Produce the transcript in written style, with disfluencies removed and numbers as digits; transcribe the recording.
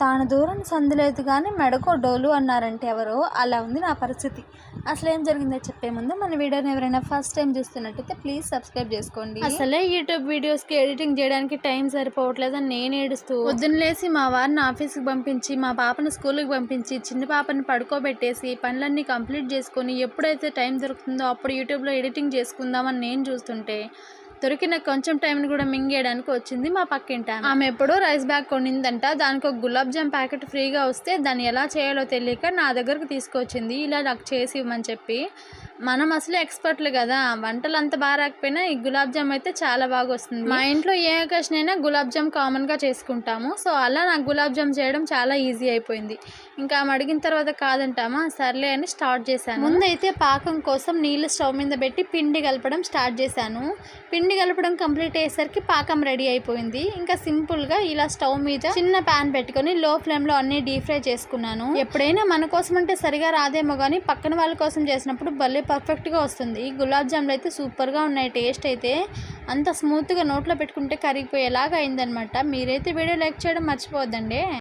తాను దూరని సందులేదు కానీ మెడకో డోలు అన్నారంటే ఎవరో అలా ఉంది నా పరిస్థితి. అసలు ఏం జరిగిందో చెప్పే ముందు మన వీడియోని ఎవరైనా ఫస్ట్ టైం చూస్తున్నట్టయితే ప్లీజ్ సబ్స్క్రైబ్ చేసుకోండి. అసలే యూట్యూబ్ వీడియోస్కి ఎడిటింగ్ చేయడానికి టైం సరిపోవట్లేదని నేను ఏడుస్తూ పొద్దున్న లేసి మా వారిని ఆఫీస్కి పంపించి మా పాపను స్కూల్కి పంపించి చిన్న పాపని పడుకోబెట్టేసి పనులన్నీ కంప్లీట్ చేసుకొని ఎప్పుడైతే టైం దొరుకుతుందో అప్పుడు యూట్యూబ్లో ఎడిటింగ్ చేసుకుందామని నేను చూస్తుంటే దొరికిన కొంచెం టైంని కూడా మింగేయడానికి వచ్చింది మా పక్కింట ఆమె. ఎప్పుడో రైస్ బ్యాగ్ కొనిందంట, దానికి ఒక గులాబ్ జామ్ ప్యాకెట్ ఫ్రీగా వస్తే దాన్ని ఎలా చేయాలో తెలియక నా దగ్గరకు తీసుకొచ్చింది, ఇలా నాకు చేసి ఇవ్వమని చెప్పి. మనం అసలు ఎక్స్పర్ట్లు కదా, వంటలు అంత బాగా రాకపోయినా ఈ గులాబ్ జామ్ అయితే చాలా బాగా వస్తుంది. మా ఇంట్లో ఏ అకేషన్ అయినా గులాబ్ జామ్ కామన్గా చేసుకుంటాము. సో అలా నాకు గులాబ్ జామ్ చేయడం చాలా ఈజీ అయిపోయింది. ఇంకా ఆమె అడిగిన తర్వాత కాదంటామా, సర్లే అని స్టార్ట్ చేశాను. ముందైతే పాకం కోసం నీళ్ళు స్టవ్ మీద పెట్టి పిండి కలపడం స్టార్ట్ చేశాను. పిండి కలపడం కంప్లీట్ అయ్యేసరికి పాకం రెడీ అయిపోయింది. ఇంకా సింపుల్గా ఇలా స్టవ్ మీద చిన్న ప్యాన్ పెట్టుకొని లో ఫ్లేమ్లో అన్ని డీప్ ఫ్రై చేసుకున్నాను. ఎప్పుడైనా మన కోసం అంటే సరిగా రాదేమో కానీ పక్కన వాళ్ళ కోసం చేసినప్పుడు భలే పర్ఫెక్ట్గా వస్తుంది. గులాబ్ జామ్లు అయితే సూపర్గా ఉన్నాయి. టేస్ట్ అయితే అంత స్మూత్గా నోట్లో పెట్టుకుంటే కరిగిపోయేలాగా అయిందనమాట. మీరైతే వీడియో లైక్ చేయడం మర్చిపోవద్దండి.